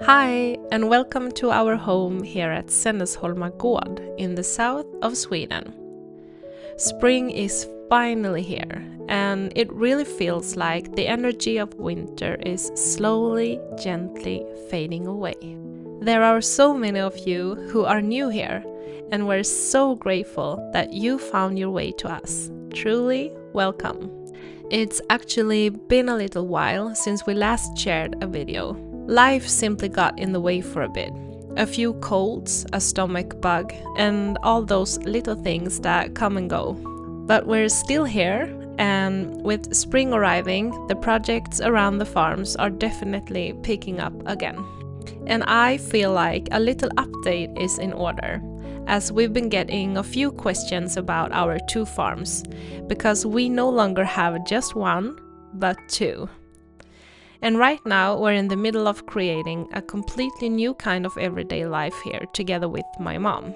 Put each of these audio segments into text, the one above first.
Hi, and welcome to our home here at Sennesholma Gård in the south of Sweden. Spring is finally here, and it really feels like the energy of winter is slowly, gently fading away. There are so many of you who are new here, and we're so grateful that you found your way to us. Truly welcome. It's actually been a little while since we last shared a video. Life simply got in the way for a bit. A few colds, a stomach bug, and all those little things that come and go. But we're still here, and with spring arriving, the projects around the farms are definitely picking up again. And I feel like a little update is in order, as we've been getting a few questions about our two farms, because we no longer have just one, but two. And right now we're in the middle of creating a completely new kind of everyday life here together with my mom.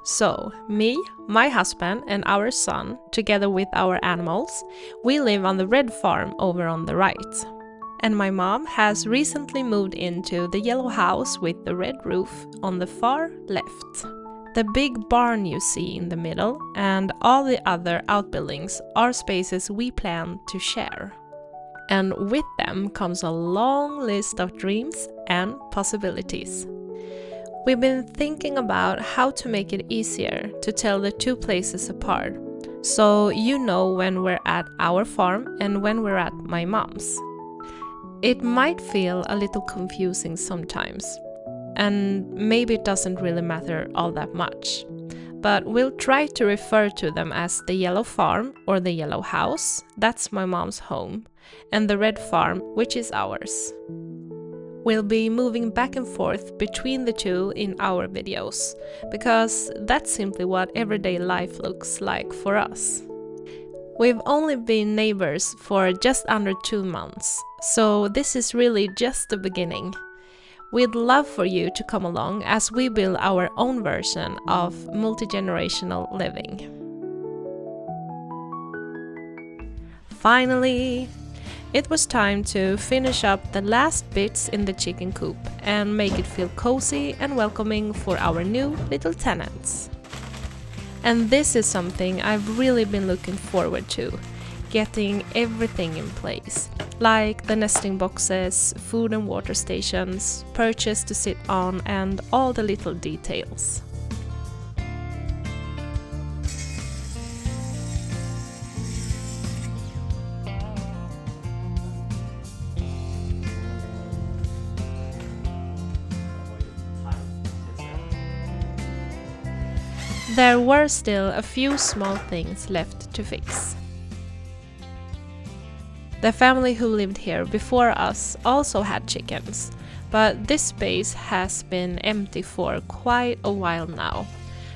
So, me, my husband and our son, together with our animals, we live on the red farm over on the right. And my mom has recently moved into the yellow house with the red roof on the far left. The big barn you see in the middle and all the other outbuildings are spaces we plan to share. And with them comes a long list of dreams and possibilities. We've been thinking about how to make it easier to tell the two places apart, so you know when we're at our farm and when we're at my mom's. It might feel a little confusing sometimes, and maybe it doesn't really matter all that much. But we'll try to refer to them as the yellow farm or the yellow house, that's my mom's home, and the red farm, which is ours. We'll be moving back and forth between the two in our videos, because that's simply what everyday life looks like for us. We've only been neighbors for just under 2 months, so this is really just the beginning. We'd love for you to come along as we build our own version of multi-generational living. Finally, it was time to finish up the last bits in the chicken coop and make it feel cozy and welcoming for our new little tenants. And this is something I've really been looking forward to, getting everything in place, like the nesting boxes, food and water stations, perches to sit on, and all the little details. There were still a few small things left to fix. The family who lived here before us also had chickens, but this space has been empty for quite a while now,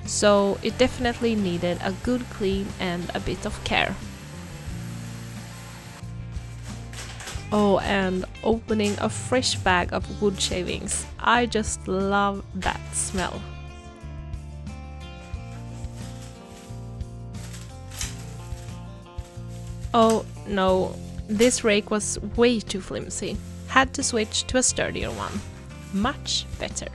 so it definitely needed a good clean and a bit of care. Oh, and opening a fresh bag of wood shavings, I just love that smell. Oh no, this rake was way too flimsy. Had to switch to a sturdier one. Much better.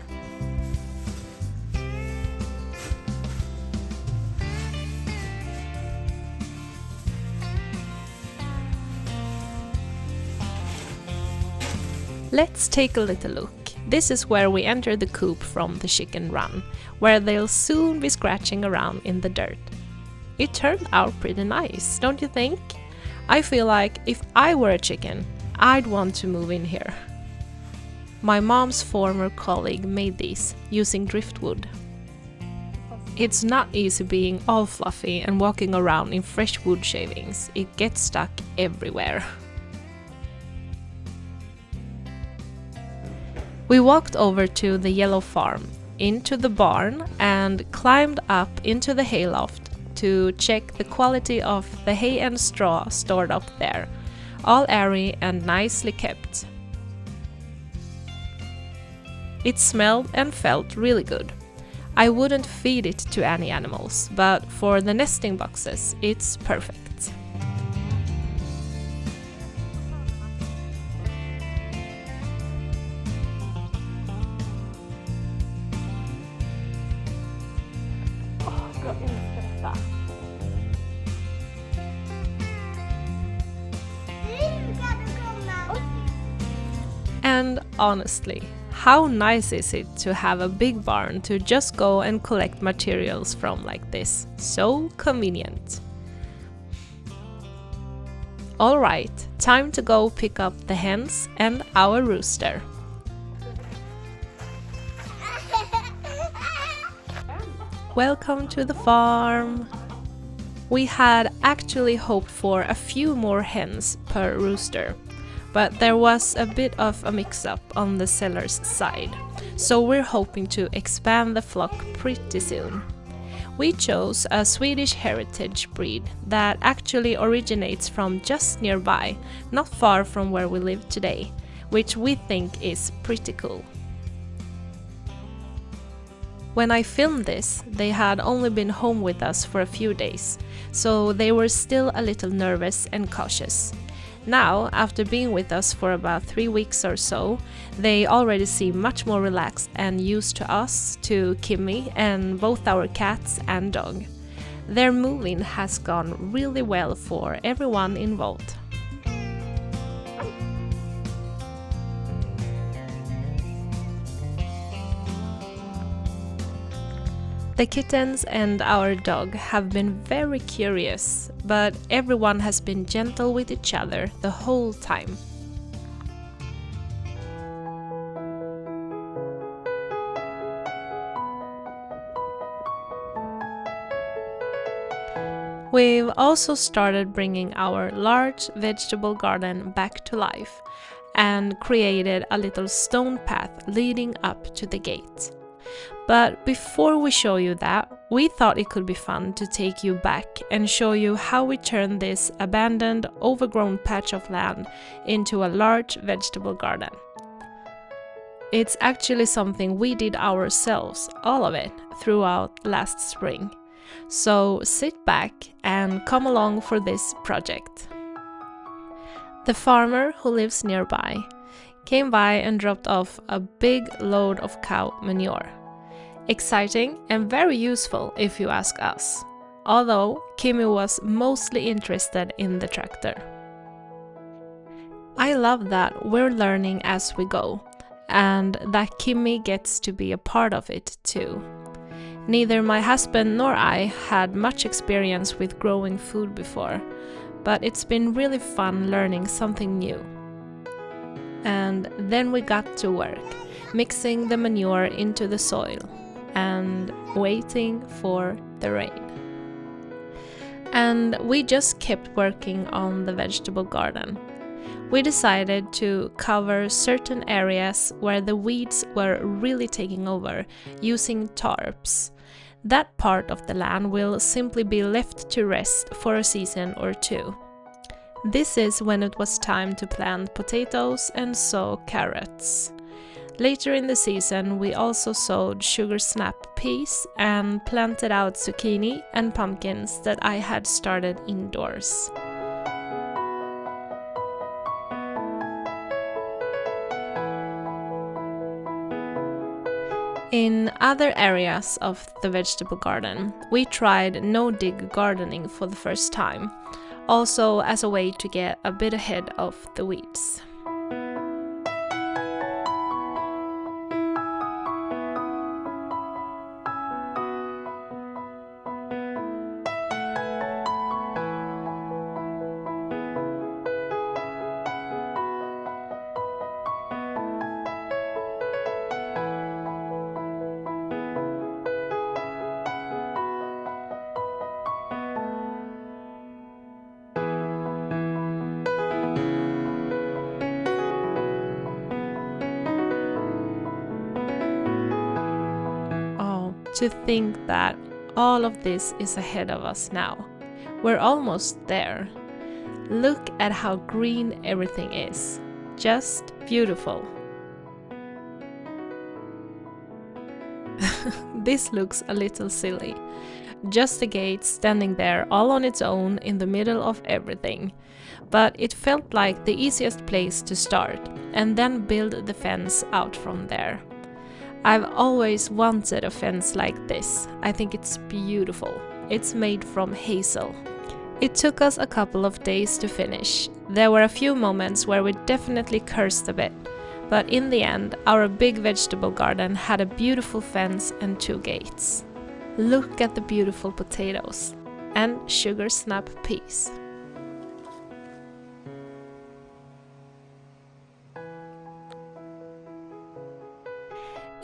Let's take a little look. This is where we enter the coop from the chicken run, where they'll soon be scratching around in the dirt. It turned out pretty nice, don't you think? I feel like if I were a chicken, I'd want to move in here. My mom's former colleague made these using driftwood. It's not easy being all fluffy and walking around in fresh wood shavings. It gets stuck everywhere. We walked over to the yellow farm, into the barn, and climbed up into the hayloft to check the quality of the hay and straw stored up there, all airy and nicely kept. It smelled and felt really good. I wouldn't feed it to any animals, but for the nesting boxes, it's perfect. And honestly, how nice is it to have a big barn to just go and collect materials from like this? So convenient. Alright, time to go pick up the hens and our rooster. Welcome to the farm! We had actually hoped for a few more hens per rooster, but there was a bit of a mix-up on the seller's side, so we're hoping to expand the flock pretty soon. We chose a Swedish heritage breed that actually originates from just nearby, not far from where we live today, which we think is pretty cool. When I filmed this, they had only been home with us for a few days, so they were still a little nervous and cautious. Now, after being with us for about 3 weeks or so, they already seem much more relaxed and used to us, to Kimmy, and both our cats and dog. Their moving has gone really well for everyone involved. The kittens and our dog have been very curious, but everyone has been gentle with each other the whole time. We've also started bringing our large vegetable garden back to life and created a little stone path leading up to the gate. But before we show you that, we thought it could be fun to take you back and show you how we turned this abandoned, overgrown patch of land into a large vegetable garden. It's actually something we did ourselves, all of it, throughout last spring. So sit back and come along for this project. The farmer who lives nearby came by and dropped off a big load of cow manure. Exciting and very useful if you ask us, although Kimmy was mostly interested in the tractor. I love that we're learning as we go, and that Kimmy gets to be a part of it too. Neither my husband nor I had much experience with growing food before, but it's been really fun learning something new. And then we got to work, mixing the manure into the soil and waiting for the rain. And we just kept working on the vegetable garden. We decided to cover certain areas where the weeds were really taking over using tarps. That part of the land will simply be left to rest for a season or two. This is when it was time to plant potatoes and sow carrots. Later in the season, we also sowed sugar snap peas and planted out zucchini and pumpkins that I had started indoors. In other areas of the vegetable garden, we tried no-dig gardening for the first time, also as a way to get a bit ahead of the weeds. To think that all of this is ahead of us now. We're almost there. Look at how green everything is. Just beautiful. This looks a little silly. Just a gate standing there all on its own in the middle of everything. But it felt like the easiest place to start and then build the fence out from there. I've always wanted a fence like this. I think it's beautiful. It's made from hazel. It took us a couple of days to finish. There were a few moments where we definitely cursed a bit, But in the end, our big vegetable garden had a beautiful fence and 2 gates. Look at the beautiful potatoes and sugar snap peas.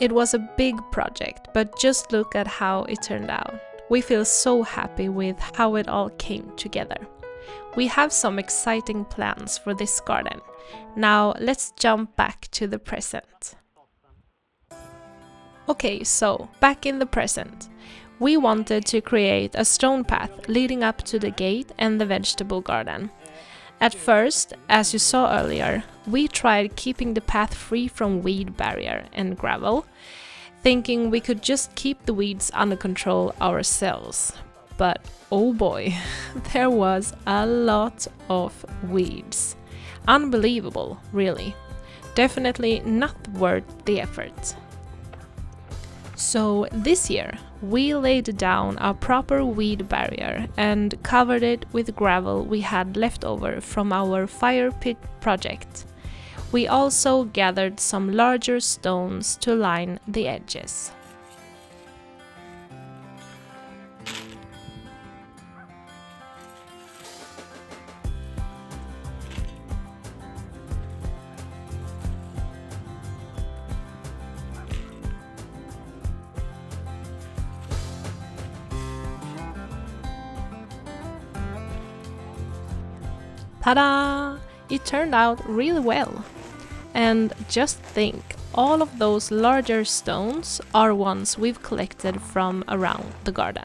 It was a big project, but just look at how it turned out. We feel so happy with how it all came together. We have some exciting plans for this garden. Now let's jump back to the present. Okay, so back in the present. We wanted to create a stone path leading up to the gate and the vegetable garden. At first, as you saw earlier, we tried keeping the path free from weed barrier and gravel, thinking we could just keep the weeds under control ourselves. But oh boy, there was a lot of weeds. Unbelievable, really. Definitely not worth the effort. So this year, we laid down a proper weed barrier and covered it with gravel we had left over from our fire pit project. We also gathered some larger stones to line the edges. Ta-da! It turned out really well. And just think, all of those larger stones are ones we've collected from around the garden.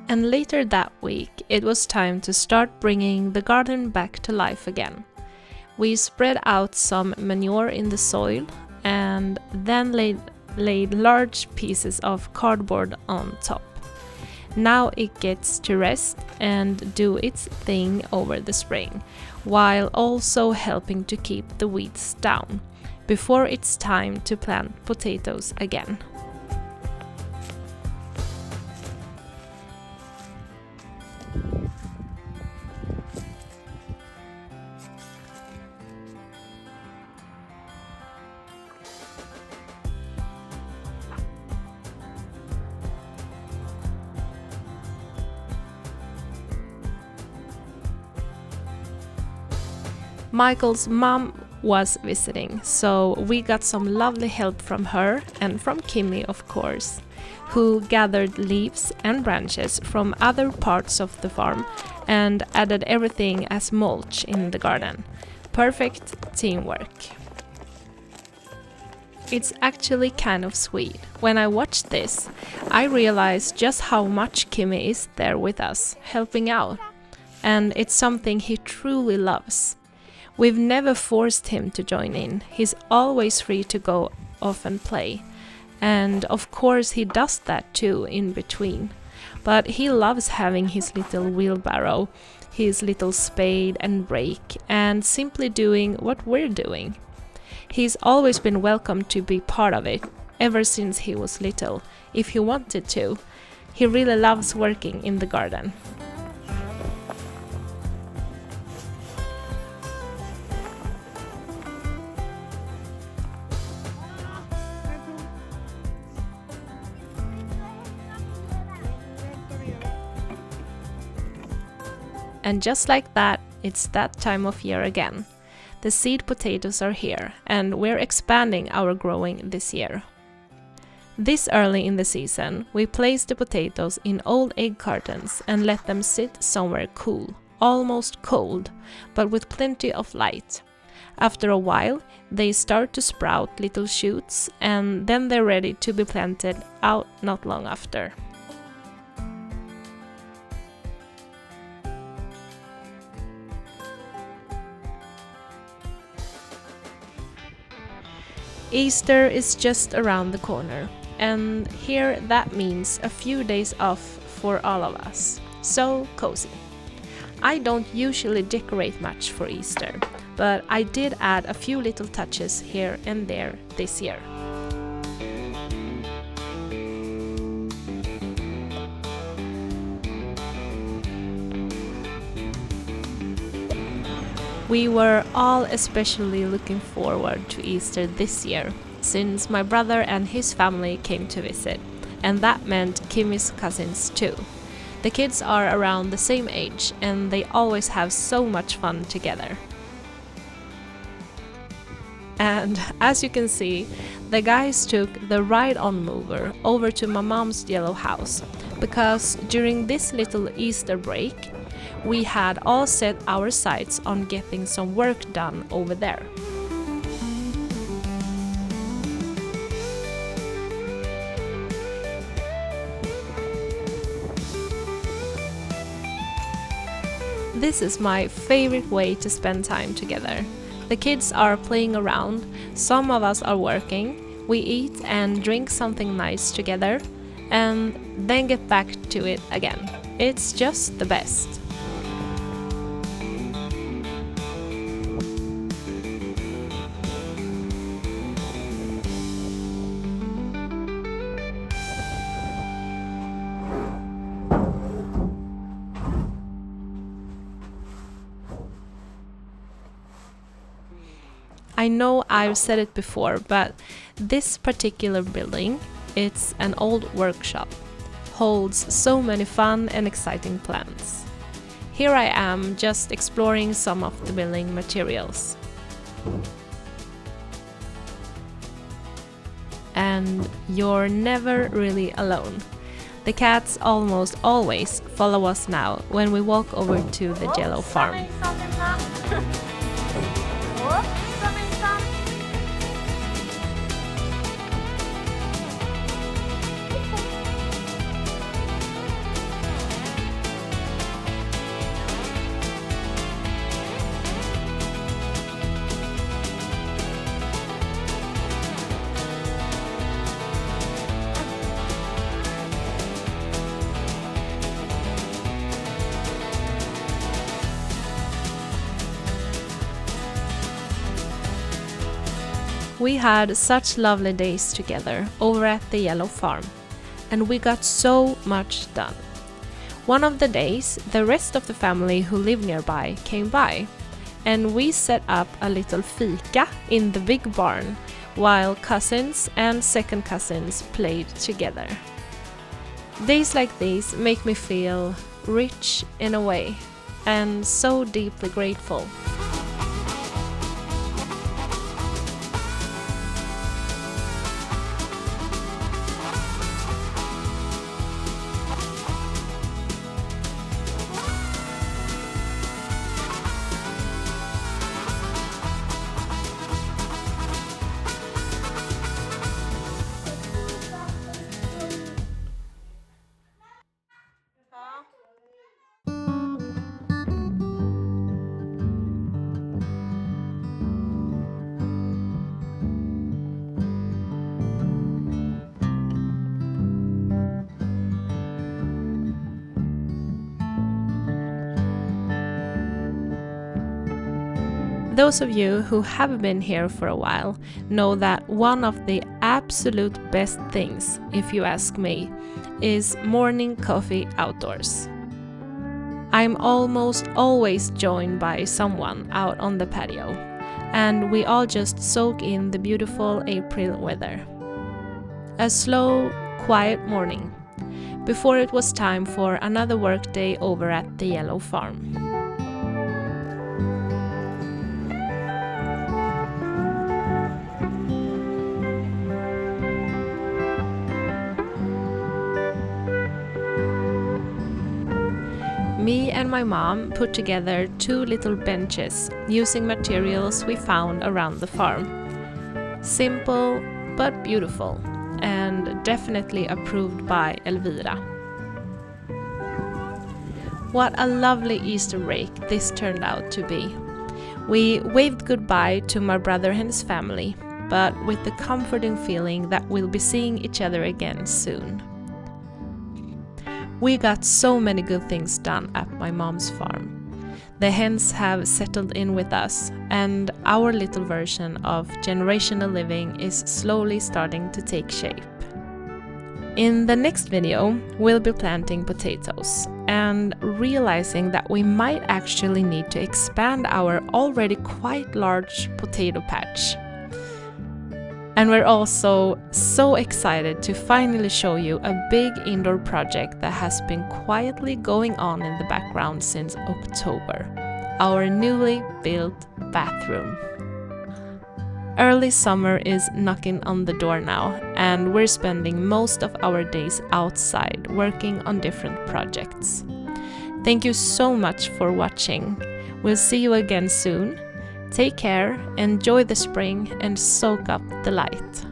And later that week, it was time to start bringing the garden back to life again. We spread out some manure in the soil and then laid large pieces of cardboard on top. Now it gets to rest and do its thing over the spring, while also helping to keep the weeds down, before it's time to plant potatoes again. Michael's mom was visiting, so we got some lovely help from her and from Kimmy, of course, who gathered leaves and branches from other parts of the farm and added everything as mulch in the garden. Perfect teamwork. It's actually kind of sweet. When I watched this, I realized just how much Kimmy is there with us, helping out. And it's something he truly loves. We've never forced him to join in. He's always free to go off and play. And of course he does that too in between. But he loves having his little wheelbarrow, his little spade and rake, and simply doing what we're doing. He's always been welcome to be part of it, ever since he was little, if he wanted to. He really loves working in the garden. And just like that, it's that time of year again. The seed potatoes are here, and we're expanding our growing this year. This early in the season, we place the potatoes in old egg cartons and let them sit somewhere cool, almost cold, but with plenty of light. After a while, they start to sprout little shoots, and then they're ready to be planted out not long after. Easter is just around the corner, and here that means a few days off for all of us. So cozy. I don't usually decorate much for Easter, but I did add a few little touches here and there this year. We were all especially looking forward to Easter this year, since my brother and his family came to visit, and that meant Kimmy's cousins too. The kids are around the same age, and they always have so much fun together. And as you can see, the guys took the ride-on mower over to my mom's yellow house, because during this little Easter break, we had all set our sights on getting some work done over there. This is my favorite way to spend time together. The kids are playing around, some of us are working, we eat and drink something nice together, and then get back to it again. It's just the best. I know I've said it before, but this particular building, it's an old workshop, holds so many fun and exciting plans. Here I am just exploring some of the building materials. And you're never really alone. The cats almost always follow us now when we walk over to the yellow farm. We had such lovely days together over at the yellow farm, and we got so much done. One of the days, the rest of the family who live nearby came by, and we set up a little fika in the big barn while cousins and second cousins played together. Days like these make me feel rich in a way, and so deeply grateful. Those of you who have been here for a while know that one of the absolute best things, if you ask me, is morning coffee outdoors. I'm almost always joined by someone out on the patio, and we all just soak in the beautiful April weather. A slow, quiet morning, before it was time for another work day over at the yellow farm. Me and my mom put together 2 little benches using materials we found around the farm. Simple but beautiful, and definitely approved by Elvira. What a lovely Easter break this turned out to be. We waved goodbye to my brother and his family, but with the comforting feeling that we'll be seeing each other again soon. We got so many good things done at my mom's farm. The hens have settled in with us, and our little version of generational living is slowly starting to take shape. In the next video, we'll be planting potatoes and realizing that we might actually need to expand our already quite large potato patch. And we're also so excited to finally show you a big indoor project that has been quietly going on in the background since October, our newly built bathroom. Early summer is knocking on the door now, and we're spending most of our days outside working on different projects. Thank you so much for watching. We'll see you again soon. Take care, enjoy the spring, and soak up the light.